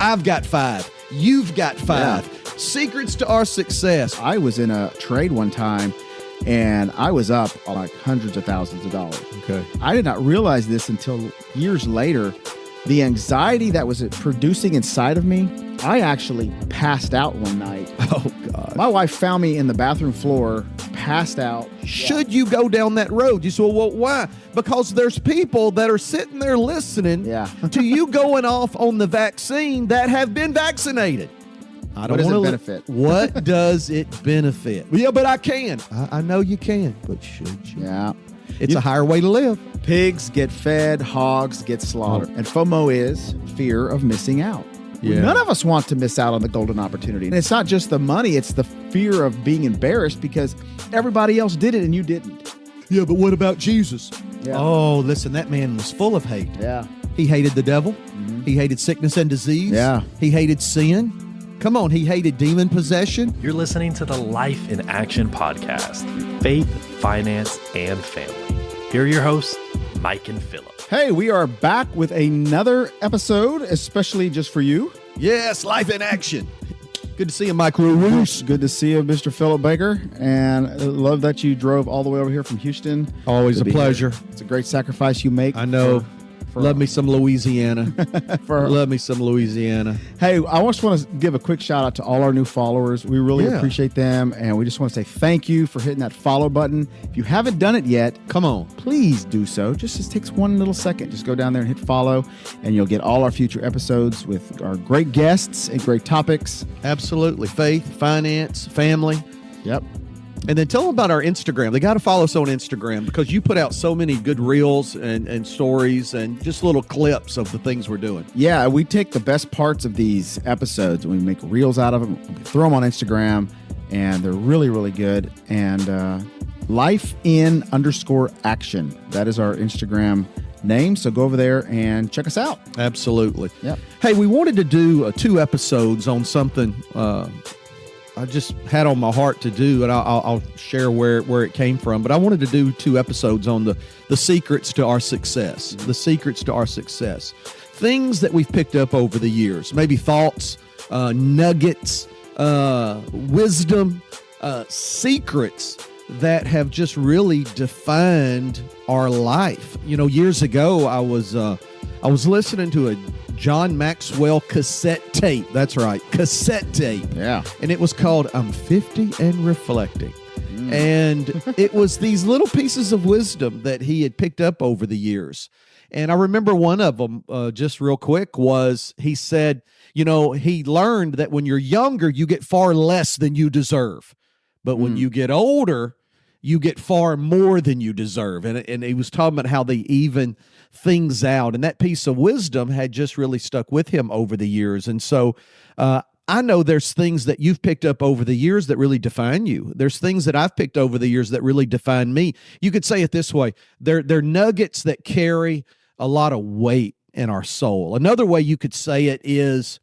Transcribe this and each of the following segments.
I've got 5. You've got 5. Yeah. Secrets to our success. I was in a trade one time, and I was up like hundreds of thousands of dollars. Okay. I did not realize this until years later. The anxiety that was producing inside of me, I actually passed out one night. Oh, God. My wife found me in the bathroom floor, passed out. Should you go down that road? You say, well, why? Because there's people that are sitting there listening to you going off on the vaccine that have been vaccinated. What does it benefit? What does it benefit? Yeah, but I can. I know you can, but should you? Yeah. It's a higher way to live. Pigs get fed, hogs get slaughtered. And FOMO is fear of missing out. Yeah. None of us want to miss out on the golden opportunity. And it's not just the money, it's the fear of being embarrassed because everybody else did it and you didn't. Yeah, but what about Jesus? Yeah. Oh, listen, that man was full of hate. Yeah. He hated the devil. Mm-hmm. He hated sickness and disease. Yeah. He hated sin. Come on, he hated demon possession. You're listening to the Life in Action podcast, Faith, Finance, and Family. Here are your hosts, Mike and Phillip. Hey, we are back with another episode, especially just for you. Yes, Life in Action. Good to see you, Mike Roos. Good to see you, Mr. Phillip Baker. And I love that you drove all the way over here from Houston. Always a pleasure. Here. It's a great sacrifice you make. I know. Love me some Louisiana. Love me some Louisiana. Hey, I just want to give a quick shout out to all our new followers. We really appreciate them. And we just want to say thank you for hitting that follow button. If you haven't done it yet, come on, please do so. Just takes one little second. Just go down there and hit follow, and you'll get all our future episodes with our great guests and great topics. Absolutely. Faith, finance, family. Yep. And then tell them about our Instagram. They got to follow us on Instagram because you put out so many good reels and stories and just little clips of the things we're doing. Yeah, we take the best parts of these episodes and we make reels out of them. We throw them on Instagram, and they're really, really good. And life_in_action. That is our Instagram name. So go over there and check us out. Absolutely. Yep. Hey, we wanted to do 2 episodes on something I just had on my heart to do, and I'll share where it came from. But I wanted to do 2 episodes on the secrets to our success, the secrets to our success, things that we've picked up over the years, maybe thoughts, nuggets, wisdom, secrets that have just really defined our life. You know, years ago, I was listening to a John Maxwell cassette tape. That's right, cassette tape. Yeah. And it was called I'm 50 and Reflecting. And it was these little pieces of wisdom that he had picked up over the years. And I remember one of them, just real quick, was he said, you know, he learned that when you're younger, you get far less than you deserve. But when you get older, you get far more than you deserve. And he was talking about how they even things out. And that piece of wisdom had just really stuck with him over the years. And so I know there's things that you've picked up over the years that really define you. There's things that I've picked over the years that really define me. You could say it this way. They're nuggets that carry a lot of weight in our soul. Another way you could say it is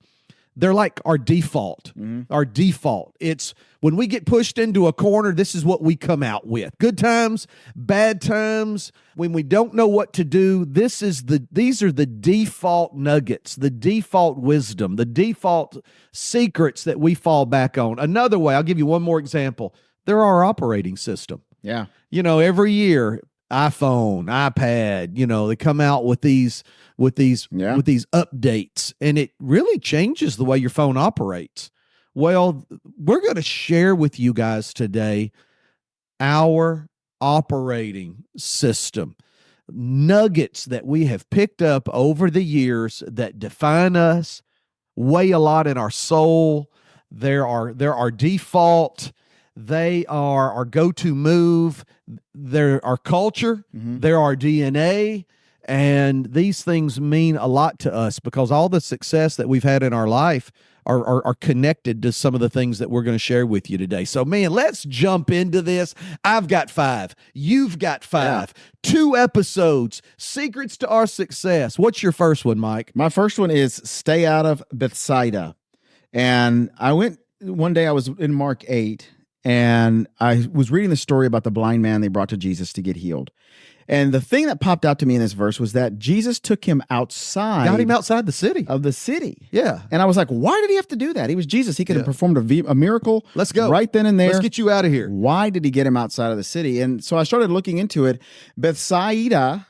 they're like our default. Our default. It's when we get pushed into a corner, this is what we come out with. Good times, bad times, when we don't know what to do, these are the default nuggets, the default wisdom, the default secrets that we fall back on. Another way, I'll give you one more example. They're our operating system. Yeah. You know, every year, iPhone, iPad, you know, they come out with these updates, and it really changes the way your phone operates. Well, we're going to share with you guys today our operating system, nuggets that we have picked up over the years that define us, weigh a lot in our soul. They're our default. They are our go-to move. They're our culture. They're our DNA. And these things mean a lot to us because all the success that we've had in our life are connected to some of the things that we're going to share with you today. So, man, let's jump into this. I've got 5. You've got 5. Yeah. 2 episodes, secrets to our success. What's your first one, Mike? My first one is stay out of Bethsaida. And one day I was in Mark 8, and I was reading the story about the blind man they brought to Jesus to get healed. And the thing that popped out to me in this verse was that Jesus took him outside. Got him outside the city. Of the city. Yeah. And I was like, why did he have to do that? He was Jesus. He could have performed a miracle. Let's go. Right then and there. Let's get you out of here. Why did he get him outside of the city? And so I started looking into it. Bethsaida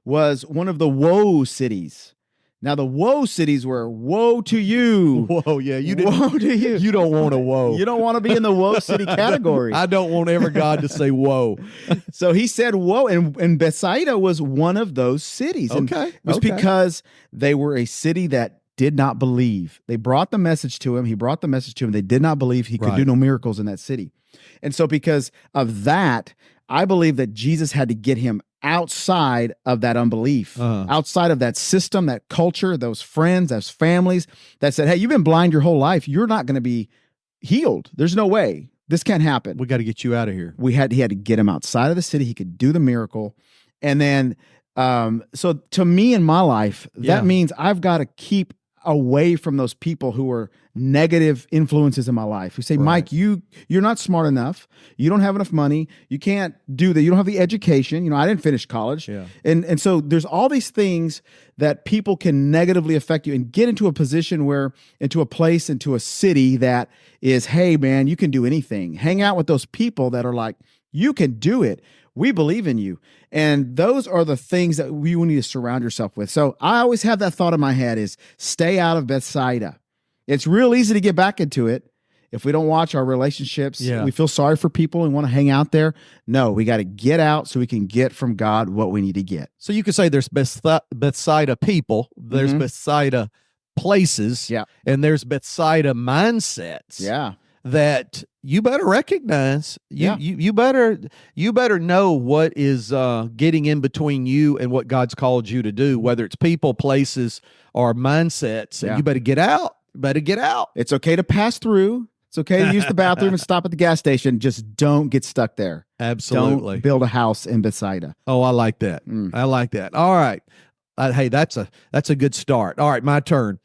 was one of the woe cities. Now, the woe cities were woe to you. Whoa, yeah. You didn't, woe to you. You don't want a woe. You don't want to be in the woe city category. I don't want ever God to say woe. So he said woe, and Bethsaida was one of those cities. And Okay. it was because they were a city that did not believe. They brought the message to him. He brought the message to him. They did not believe he could do no miracles in that city. And so because of that, I believe that Jesus had to get him outside of that unbelief, outside of that system, that culture, those friends, those families that said, hey, you've been blind your whole life. You're not going to be healed. There's no way. This can't happen. We got to get you out of here. He had to get him outside of the city. He could do the miracle. And then, so to me in my life, that means I've got to keep away from those people who are negative influences in my life, who say, Mike, you're not smart enough. You don't have enough money. You can't do that. You don't have the education. You know, I didn't finish college. Yeah. And so there's all these things that people can negatively affect you and get into a position where, into a place, into a city that is, hey, man, you can do anything. Hang out with those people that are like, you can do it. We believe in you. And those are the things that you need to surround yourself with. So I always have that thought in my head is stay out of Bethsaida. It's real easy to get back into it if we don't watch our relationships. Yeah. We feel sorry for people and want to hang out there. No, we got to get out so we can get from God what we need to get. So you could say there's Bethsaida people, there's Bethsaida places, and there's Bethsaida mindsets. Yeah. That you better recognize. You better know what is getting in between you and what God's called you to do, whether it's people, places, or mindsets. And you better get out. Better get out. It's okay to pass through. It's okay to use the bathroom and stop at the gas station. Just don't get stuck there. Absolutely. Don't build a house in Bethsaida. Oh, I like that. I like that. All right. Hey, that's a good start. All right, my turn.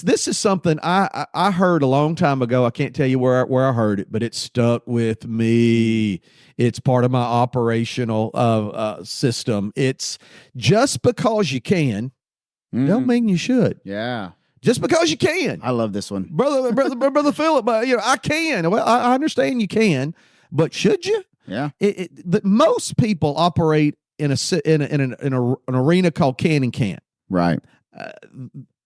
This is something I heard a long time ago. I can't tell you where I heard it, but it stuck with me. It's part of my operational system. It's just because you can, don't mean you should. Yeah. Just because you can. I love this one. Brother Phillip, I can. Well, I understand you can, but should you? Yeah. Most people operate in an arena called can and can't. Right.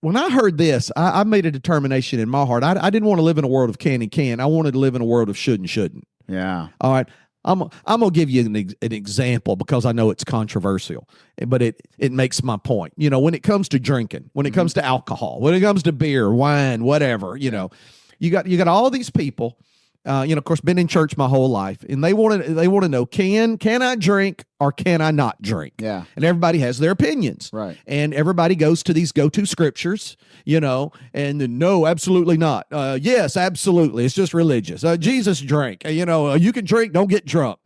When I heard this, I made a determination in my heart. I didn't want to live in a world of can and can. I wanted to live in a world of should and shouldn't. Yeah. All right. I'm gonna give you an example because I know it's controversial, but it makes my point. You know, when it comes to drinking, when it comes to alcohol, when it comes to beer, wine, whatever, you know, you got all these people. Of course, been in church my whole life, and they want to know, can I drink or can I not drink? Yeah. And everybody has their opinions. Right. And everybody goes to these go-to scriptures, and then, no, absolutely not. Yes, absolutely. It's just religious. Jesus drank. You can drink, don't get drunk.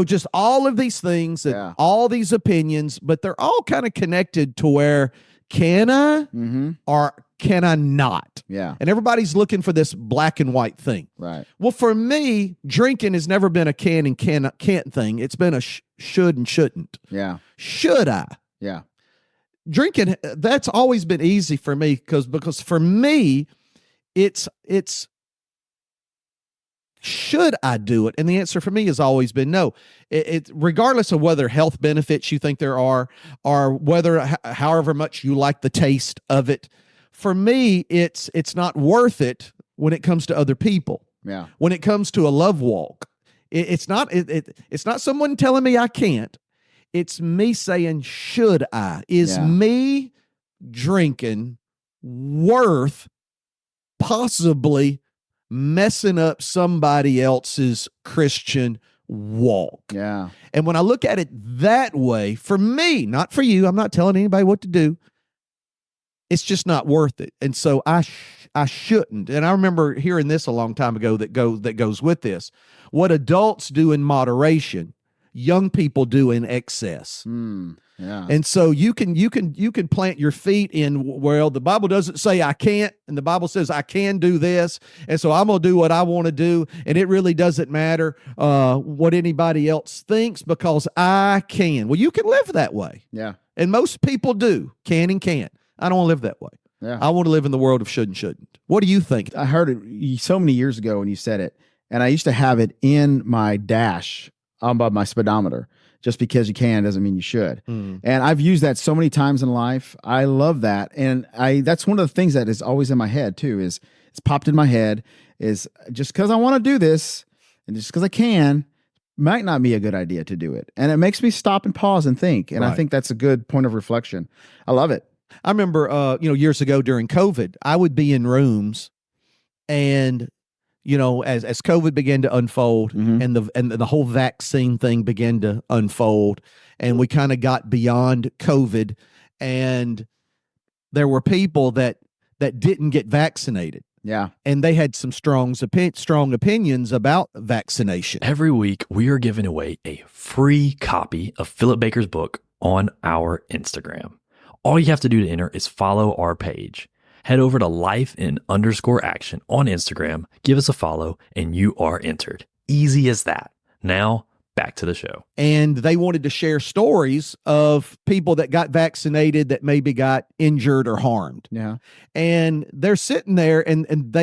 Just all of these things, and all these opinions, but they're all kind of connected to where can I or can I not? Yeah. And everybody's looking for this black and white thing. Right. Well, for me, drinking has never been a can and can't thing. It's been a should and shouldn't. Yeah. Should I? Yeah. Drinking, that's always been easy for me because for me, it's should I do it? And the answer for me has always been no. It regardless of whether health benefits you think there are, or whether however much you like the taste of it. For me, it's not worth it when it comes to other people. Yeah. When it comes to a love walk, it's not someone telling me I can't. It's me saying, should I? Is me drinking worth possibly messing up somebody else's Christian walk? Yeah. And when I look at it that way, for me, not for you, I'm not telling anybody what to do. It's just not worth it. And so I shouldn't. And I remember hearing this a long time ago that goes with this. What adults do in moderation, young people do in excess. Yeah. And so you can plant your feet in, well, the Bible doesn't say I can't, and the Bible says I can do this, and so I'm gonna do what I want to do, and it really doesn't matter what anybody else thinks because I can. Well, you can live that way. Yeah. And most people do, can and can't. I don't want to live that way. Yeah. I want to live in the world of should and shouldn't. What do you think? I heard it so many years ago when you said it, and I used to have it in my dash above my speedometer. Just because you can doesn't mean you should. And I've used that so many times in life. I love that. And that's one of the things that is always in my head too, is it's popped in my head, is just because I want to do this and just because I can might not be a good idea to do it. And it makes me stop and pause and think. And I think that's a good point of reflection. I love it. I remember, years ago during COVID, I would be in rooms and as COVID began to unfold and the whole vaccine thing began to unfold, and we kind of got beyond COVID, and there were people that didn't get vaccinated. Yeah. And they had some strong opinions about vaccination. Every week, we are giving away a free copy of Phillip Baker's book on our Instagram. All you have to do to enter is follow our page. Head over to life_in_action on Instagram, give us a follow, and you are entered. Easy as that. Now, back to the show. And they wanted to share stories of people that got vaccinated that maybe got injured or harmed. Yeah. And they're sitting there and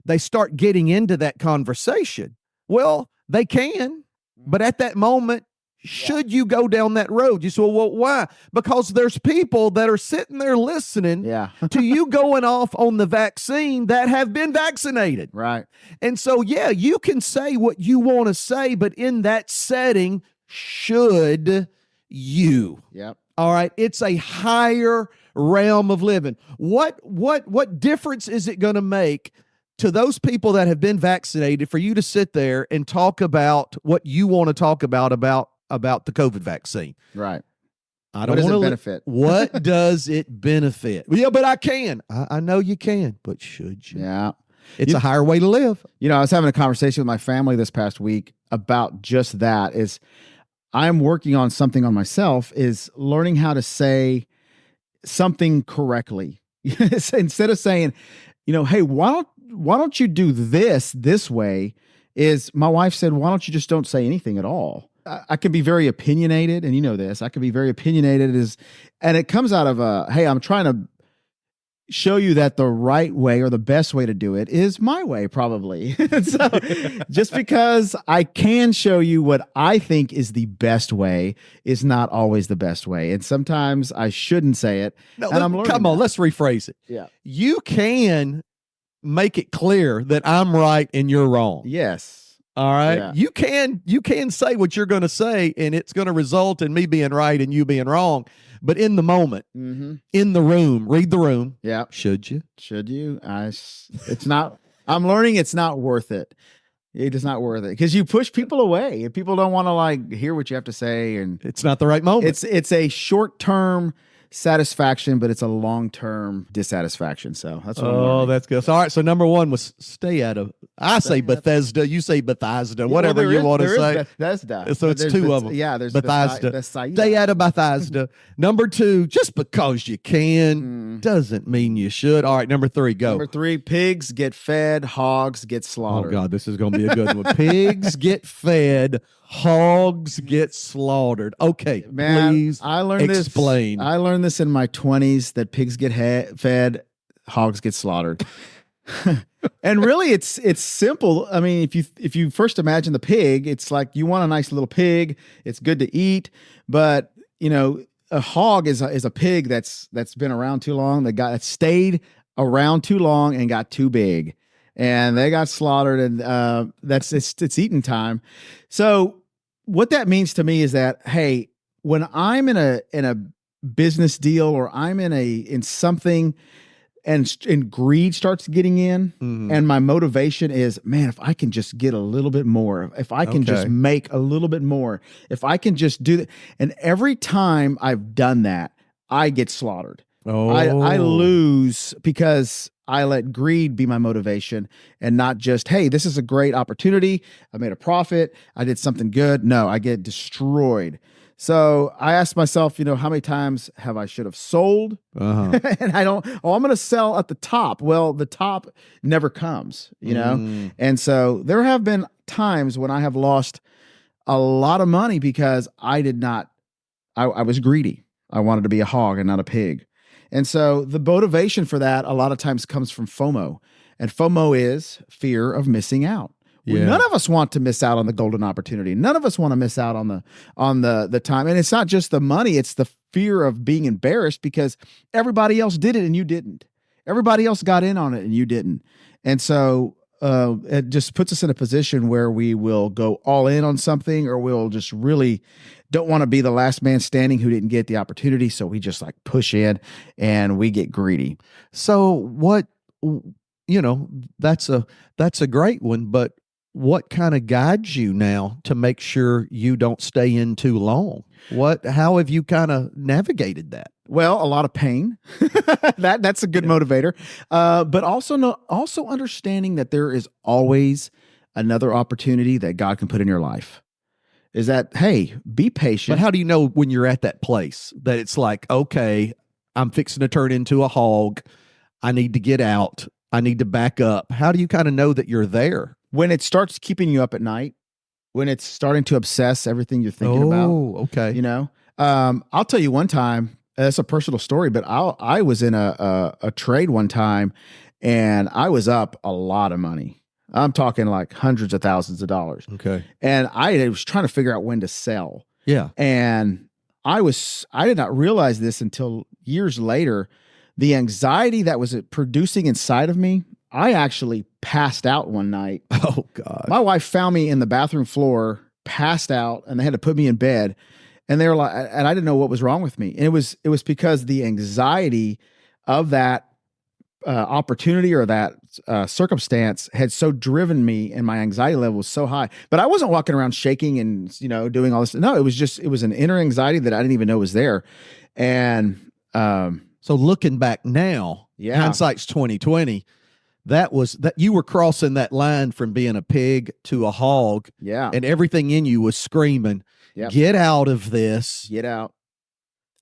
they start getting into that conversation. Well, they can, but at that moment, should you go down that road? You say, well, why? Because there's people that are sitting there listening to you going off on the vaccine that have been vaccinated. Right. And so, you can say what you want to say, but in that setting, should you? Yep. All right. It's a higher realm of living. What difference is it going to make to those people that have been vaccinated for you to sit there and talk about what you want to talk about the COVID vaccine? Right. I don't want want to to benefit. What does it benefit? Well, yeah, but I can. I know you can, but should you? Yeah. It's a higher way to live. I was having a conversation with my family this past week about just that. Is I'm working on something on myself, is learning how to say something correctly. Instead of saying, hey, why don't you do this way? Is my wife said, why don't you just don't say anything at all? I can be very opinionated, and you know this. I can be very opinionated, and it comes out of hey, I'm trying to show you that the right way or the best way to do it is my way, probably. So just because I can show you what I think is the best way is not always the best way. And sometimes I shouldn't say it. No, and I'm learning come on, that. let's rephrase it. Yeah. You can make it clear that I'm right and you're wrong. Yes. All right. Yeah. You can say what you're going to say, and it's going to result in me being right and you being wrong. But in the moment, in the room, read the room. Yeah. Should you? Should you? It's not. I'm learning it's not worth it. It is not worth it because you push people away. If people don't want to hear what you have to say, and it's not the right moment. It's a short-term satisfaction, but it's a long-term dissatisfaction. So that's what I'm learning. That's good. So, all right. So number one was stay out of. I say Bethesda. You say Bethesda. Whatever you want to say. Bethesda. So it's two of them. Yeah, there's Bethesda. Stay out of Bethesda. Number two, just because you can doesn't mean you should. All right. Number three, go. Number three, pigs get fed, hogs get slaughtered. Oh God, this is going to be a good one. Pigs get fed, hogs get slaughtered. Okay, man, please explain. I learned this in my 20s that pigs get fed, hogs get slaughtered. And really, it's simple. I mean, if you first imagine the pig, it's like you want a nice little pig. It's good to eat, but a hog is a pig that's been around too long. That stayed around too long and got too big, and they got slaughtered. And it's eating time. So what that means to me is that, hey, when I'm in a business deal or I'm in something, and greed starts getting in, and my motivation is, man, if I can just get a little bit more, if I can just make a little bit more, if I can just do that. And every time I've done that, I get slaughtered. I lose because I let greed be my motivation and not just, hey, this is a great opportunity. I made a profit. I did something good. No, I get destroyed. So I asked myself, how many times have I should have sold? Uh-huh. And I'm going to sell at the top. Well, the top never comes, Mm. And so there have been times when I have lost a lot of money because I was greedy. I wanted to be a hog and not a pig. And so the motivation for that a lot of times comes from FOMO. And FOMO is fear of missing out. Yeah. None of us want to miss out on the golden opportunity. None of us want to miss out on the time. And it's not just the money, it's the fear of being embarrassed because everybody else did it and you didn't. Everybody else got in on it and you didn't. And so it just puts us in a position where we will go all in on something, or we'll just really don't want to be the last man standing who didn't get the opportunity. So we just like push in and we get greedy. So what, that's a great one, but what kind of guides you now to make sure you don't stay in too long? How have you kind of navigated that? Well, a lot of pain. That's a good motivator. But also understanding that there is always another opportunity that God can put in your life. Is that, hey, be patient. But how do you know when you're at that place that it's like, okay, I'm fixing to turn into a hog. I need to get out. I need to back up. How do you kind of know that you're there? When it starts keeping you up at night, when it's starting to obsess everything you're thinking about. Oh, okay. I'll tell you one time, that's a personal story, but I was in a trade one time and I was up a lot of money. I'm talking like hundreds of thousands of dollars. Okay. And I was trying to figure out when to sell. Yeah. And I did not realize this until years later, the anxiety that was producing inside of me. I actually passed out one night. Oh God. My wife found me in the bathroom floor, passed out, and they had to put me in bed. And they were like, and I didn't know what was wrong with me. And it was because the anxiety of that opportunity or that circumstance had so driven me, and my anxiety level was so high. But I wasn't walking around shaking and doing all this. No, it was an inner anxiety that I didn't even know was there. And so looking back now, hindsight's 2020. That you were crossing that line from being a pig to a hog. Yeah. And everything in you was screaming, get out of this. Get out.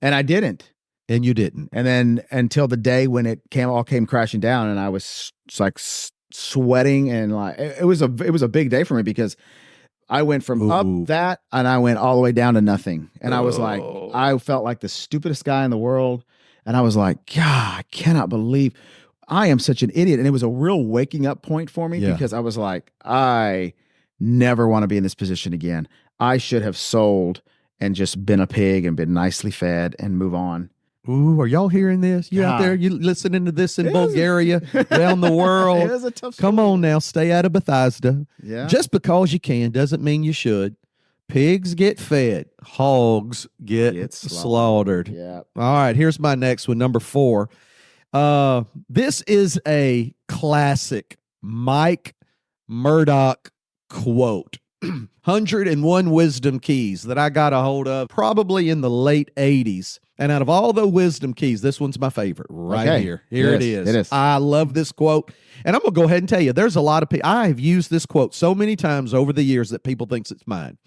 And I didn't. And you didn't. And then until the day when it all came crashing down, and I was like sweating, and like it was a big day for me because I went from up that and I went all the way down to nothing. And I was like, I felt like the stupidest guy in the world. And I was like, God, I cannot believe I am such an idiot. And it was a real waking up point for me because I was like, I never want to be in this position again. I should have sold and just been a pig and been nicely fed and move on. Ooh, are y'all hearing this? You out there? You listening to this in Bulgaria, around the world? It was a tough story. Come on now, stay out of Bethesda. Yeah. Just because you can doesn't mean you should. Pigs get fed. Hogs get slaughtered. Yeah. All right, here's my next one, number 4. This is a classic Mike Murdoch quote. 101 wisdom keys that I got a hold of probably in the late 80s. And out of all the wisdom keys, this one's my favorite right here. Here it is. It is. I love this quote. And I'm going to go ahead and tell you, there's a lot of people, I have used this quote so many times over the years that people thinks it's mine.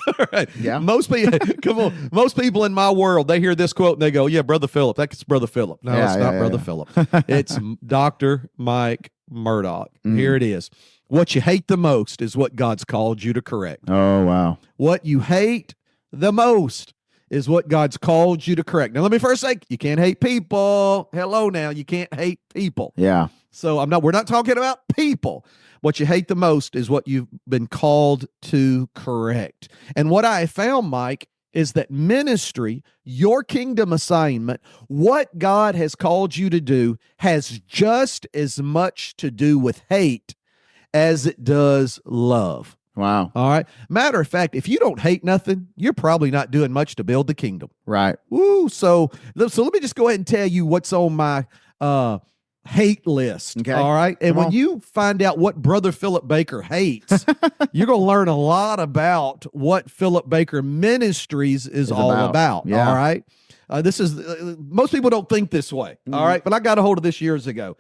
All right. Yeah. Most people, come on. Most people in my world, they hear this quote and they go, yeah, Brother Phillip. That's Brother Phillip. No, it's not Brother Phillip. It's Dr. Mike Murdoch. Here it is. What you hate the most is what God's called you to correct. Oh, wow. What you hate the most is what God's called you to correct. Now, let me first say, you can't hate people. Hello now, you can't hate people. Yeah. So we're not talking about people. What you hate the most is what you've been called to correct. And what I found, Mike, is that ministry, your kingdom assignment, what God has called you to do has just as much to do with hate as it does love. Wow. All right. Matter of fact, if you don't hate nothing, you're probably not doing much to build the kingdom. Right. Woo. So let me just go ahead and tell you what's on my hate list. Okay. All right. And when you find out what Brother Phillip Baker hates, you're going to learn a lot about what Phillip Baker Ministries is all about. Yeah. All right. This is most people don't think this way. All right. But I got a hold of this years ago.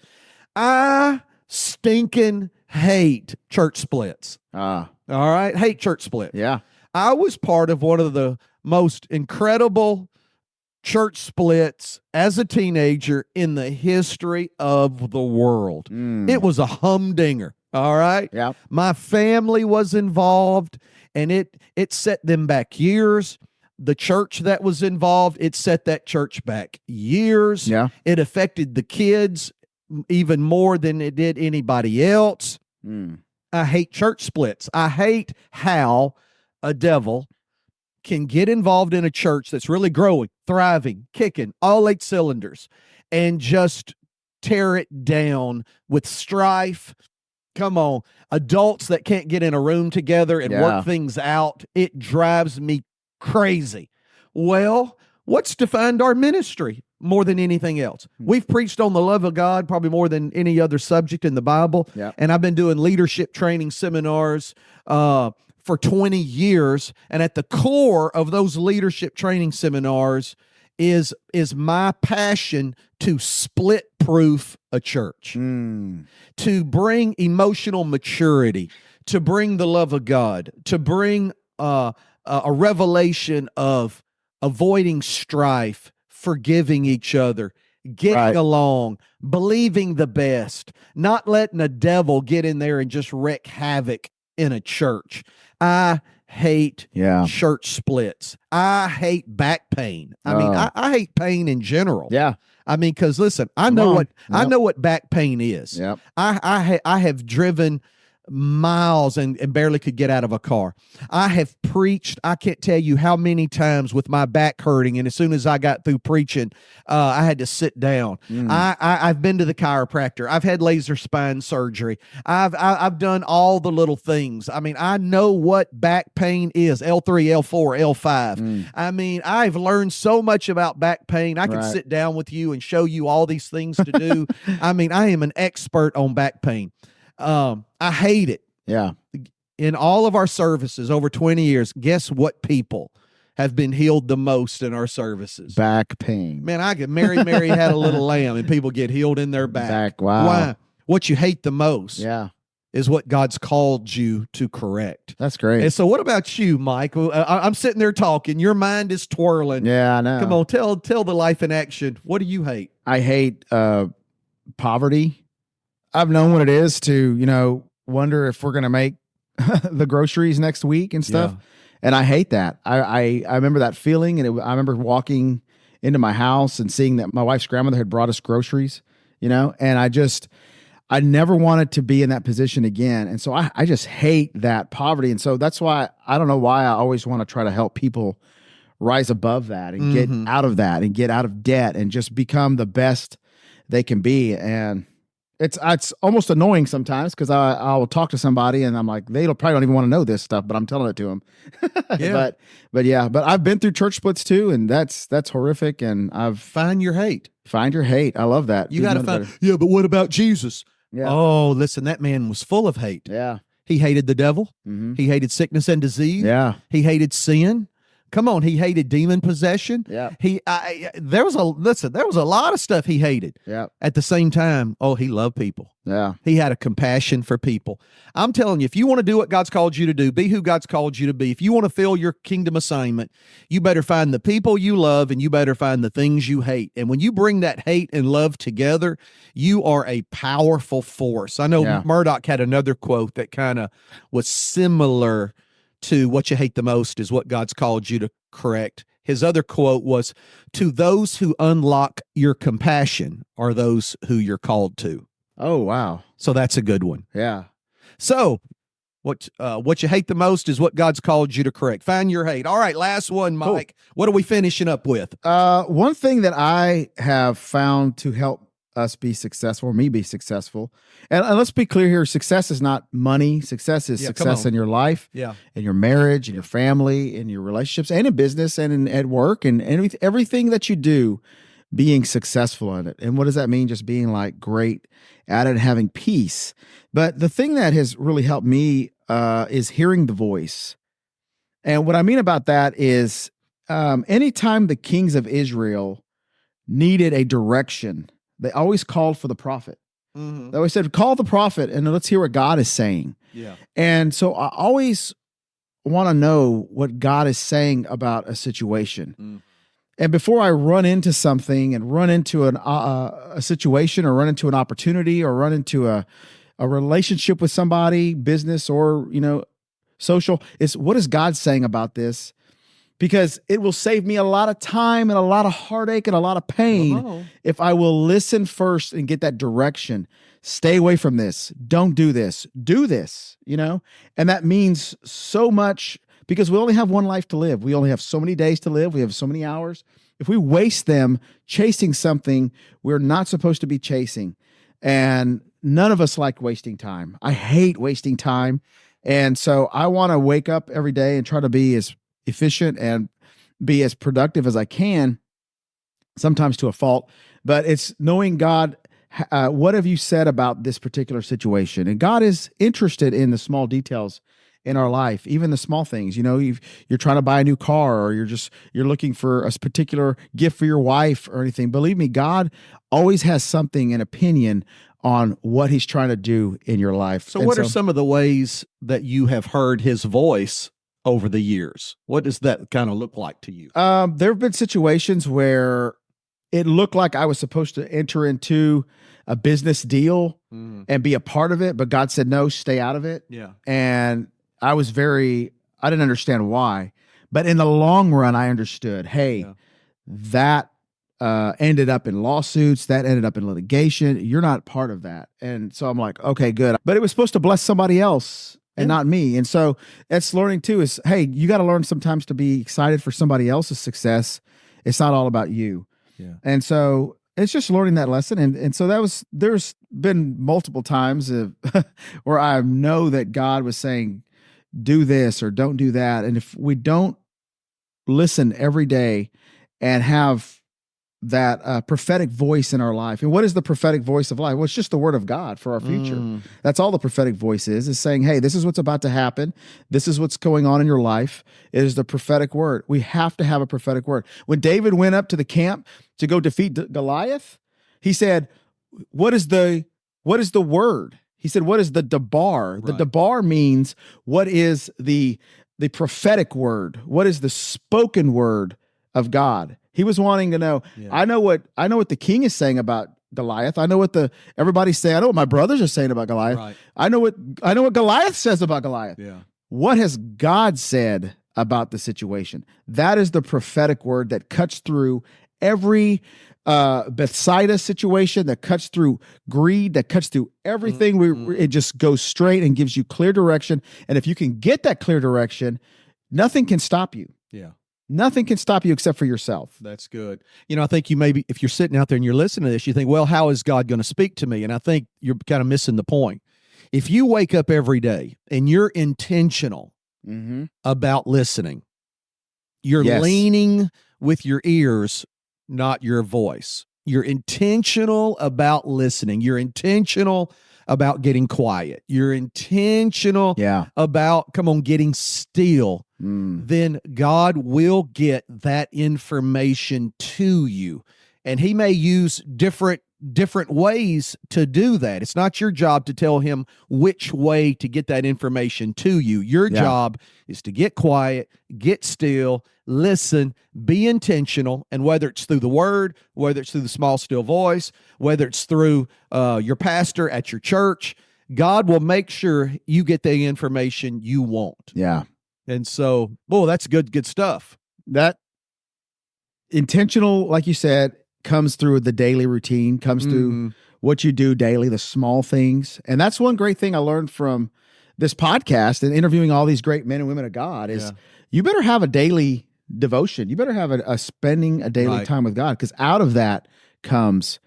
I stinking hate church splits. All right. Hate church splits. Yeah. I was part of one of the most incredible church splits as a teenager in the history of the world. It was a humdinger. All right. Yeah. My family was involved, and it set them back years. The church that was involved, it set that church back years. Yeah. It affected the kids even more than it did anybody else. I hate church splits. I hate how a devil can get involved in a church that's really growing, thriving, kicking all 8 cylinders, and just tear it down with strife. Come on, adults that can't get in a room together and work things out. It drives me crazy. Well, what's defined our ministry more than anything else? We've preached on the love of God probably more than any other subject in the Bible. And I've been doing leadership training seminars for 20 years. And at the core of those leadership training seminars is my passion to split proof a church, to bring emotional maturity, to bring the love of God, to bring a revelation of avoiding strife, forgiving each other, getting along, believing the best, not letting a devil get in there and just wreak havoc in a church. I hate church splits. I hate back pain. I mean, I hate pain in general. Yeah. I mean, because listen, I know what back pain is. Yep. I have driven miles and barely could get out of a car. I have preached, I can't tell you how many times with my back hurting, and as soon as I got through preaching, I had to sit down. I've been to the chiropractor. I've had laser spine surgery. I've done all the little things. I mean, I know what back pain is. L3, L4, L5. I mean, I've learned so much about back pain. I can sit down with you and show you all these things to do. I mean, I am an expert on back pain. I hate it. Yeah. In all of our services over 20 years, guess what people have been healed the most in our services? Back pain. Man, I get Mary had a little lamb, and people get healed in their back. Wow. Why? What you hate the most is what God's called you to correct. That's great. And so what about you, Mike? I'm sitting there talking. Your mind is twirling. Yeah, I know. Come on, tell the life in action. What do you hate? I hate poverty. I've known what it is to, wonder if we're going to make the groceries next week and stuff. Yeah. And I hate that. I remember that feeling. And I remember walking into my house and seeing that my wife's grandmother had brought us groceries, and I never wanted to be in that position again. And so I just hate that poverty. And so that's why, I don't know why I always want to try to help people rise above that and get out of that and get out of debt and just become the best they can be. And it's almost annoying sometimes because I will talk to somebody and I'm like, they probably don't even want to know this stuff, but I'm telling it to them. But I've been through church splits too, and that's horrific. And Find your hate. Find your hate. I love that. You got to find. Yeah, but what about Jesus? Yeah. Oh, listen, that man was full of hate. Yeah. He hated the devil. He hated sickness and disease. Yeah. He hated sin. Come on, he hated demon possession. Yeah. There was a lot of stuff he hated. Yeah. At the same time, he loved people. Yeah. He had a compassion for people. I'm telling you, if you want to do what God's called you to do, be who God's called you to be. If you want to fill your kingdom assignment, you better find the people you love and you better find the things you hate. And when you bring that hate and love together, you are a powerful force. I know Murdoch had another quote that kind of was similar to what you hate the most is what God's called you to correct. His other quote was, to those who unlock your compassion are those who you're called to. Oh, wow. So that's a good one. Yeah. So what you hate the most is what God's called you to correct. Find your hate. All right, last one, Mike. Cool. What are we finishing up with? One thing that I have found to help us be successful, or me be successful. And let's be clear here, success is not money. Success is success in your life, in your marriage, in your family, in your relationships, and in business, and at work, and everything that you do, being successful in it. And what does that mean? Just being like great at it and having peace. But the thing that has really helped me is hearing the voice. And what I mean about that is anytime the kings of Israel needed a direction, they always called for the prophet. They always said, call the prophet and let's hear what God is saying. Yeah. And so I always want to know what God is saying about a situation. And before I run into something and run into a situation or run into an opportunity or run into a relationship with somebody, business or, social, it's what is God saying about this? Because it will save me a lot of time and a lot of heartache and a lot of pain if I will listen first and get that direction. Stay away from this. Don't do this. Do this, And that means so much because we only have one life to live. We only have so many days to live. We have so many hours. If we waste them chasing something we're not supposed to be chasing, and none of us like wasting time. I hate wasting time. And so I want to wake up every day and try to be as efficient and be as productive as I can, sometimes to a fault, but it's knowing God, what have you said about this particular situation? And God is interested in the small details in our life, even the small things. You're trying to buy a new car, or you're looking for a particular gift for your wife or anything. Believe me, God always has something, an opinion on what he's trying to do in your life. So what are some of the ways that you have heard his voice over the years? What does that kind of look like to you? There have been situations where it looked like I was supposed to enter into a business deal and be a part of it, but God said, no, stay out of it. Yeah. And I didn't understand why, but in the long run, I understood, that ended up in lawsuits, that ended up in litigation. You're not part of that. And so I'm like, okay, good. But it was supposed to bless somebody else and not me. And so that's learning too is, hey, you got to learn sometimes to be excited for somebody else's success. It's not all about you. Yeah. And so it's just learning that lesson. And so there's been multiple times where I know that God was saying, do this or don't do that. And if we don't listen every day and have that prophetic voice in our life. And what is the prophetic voice of life? Well, it's just the word of God for our future. That's all the prophetic voice is saying, hey, this is what's about to happen. This is what's going on in your life. It is the prophetic word. We have to have a prophetic word. When David went up to the camp to go defeat Goliath, he said, what is the word? He said, what is the debar? Right. The debar means what is the prophetic word? What is the spoken word of God? He was wanting to know, I know what the king is saying about Goliath. I know what everybody's saying. I know what my brothers are saying about Goliath. Right. I know what Goliath says about Goliath. Yeah. What has God said about the situation? That is the prophetic word that cuts through every Bethsaida situation, that cuts through greed, that cuts through everything. It just goes straight and gives you clear direction. And if you can get that clear direction, nothing can stop you. Yeah. Nothing can stop you except for yourself. That's good. I think you maybe, if you're sitting out there and you're listening to this, you think, well, how is God going to speak to me? And I think you're kind of missing the point. If you wake up every day and you're intentional about listening, you're leaning with your ears, not your voice. You're intentional about listening. You're intentional about getting quiet. You're intentional about, getting still. Then God will get that information to you. And he may use different ways to do that. It's not your job to tell him which way to get that information to you. Your job is to get quiet, get still, listen, be intentional. And whether it's through the word, whether it's through the small, still voice, whether it's through your pastor at your church, God will make sure you get the information you want. Yeah. And so, that's good stuff. That intentional, like you said, comes through the daily routine, comes through what you do daily, the small things. And that's one great thing I learned from this podcast and interviewing all these great men and women of God is you better have a daily devotion. You better have a spending a daily time with God, because out of that comes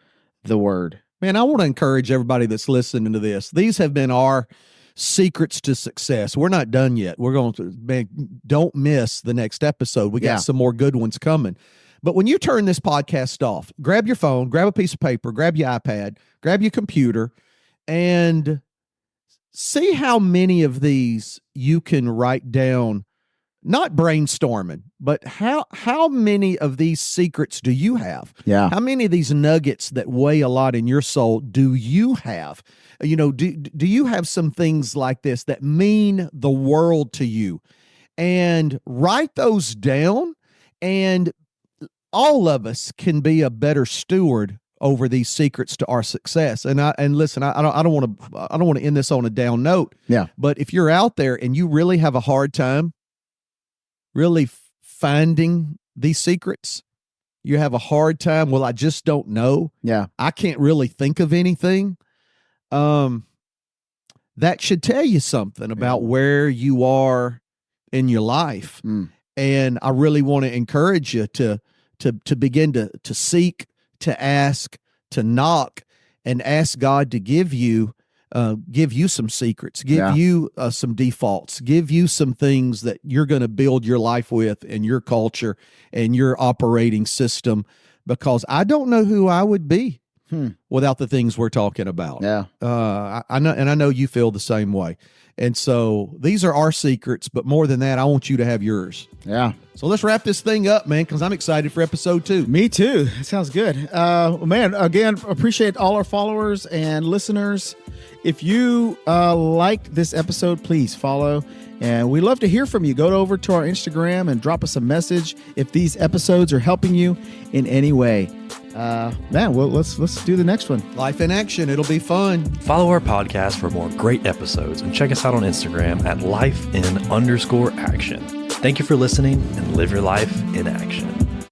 the word. Man, I want to encourage everybody that's listening to this. These have been our secrets to success. We're not done yet. We're going to, don't miss the next episode. We got some more good ones coming. But when you turn this podcast off, grab your phone, grab a piece of paper, grab your iPad, grab your computer, and see how many of these you can write down, not brainstorming, but how many of these secrets do you have? Yeah. How many of these nuggets that weigh a lot in your soul do you have? Do you have some things like this that mean the world to you? and write those down. And all of us can be a better steward over these secrets to our success. And listen, I don't want to end this on a down note. Yeah. But if you're out there and you really have a hard time really finding these secrets, you have a hard time. Well, I just don't know. Yeah. I can't really think of anything. That should tell you something about where you are in your life. And I really want to encourage you to begin to seek, to ask, to knock, and ask God to give you some secrets, give you some defaults, give you some things that you're going to build your life with and your culture and your operating system, because I don't know who I would be without the things we're talking about. Yeah. I know, and I know you feel the same way. And so these are our secrets, but more than that, I want you to have yours. Yeah. So let's wrap this thing up, man, because I'm excited for episode 2. Me too. That sounds good. Man, again, appreciate all our followers and listeners. If you liked this episode, please follow. And we love to hear from you. Go over to our Instagram and drop us a message if these episodes are helping you in any way. Man, well, let's do the next one. Life in action. It'll be fun. Follow our podcast for more great episodes and check us out on Instagram at lifein_action. Thank you for listening and live your life in action.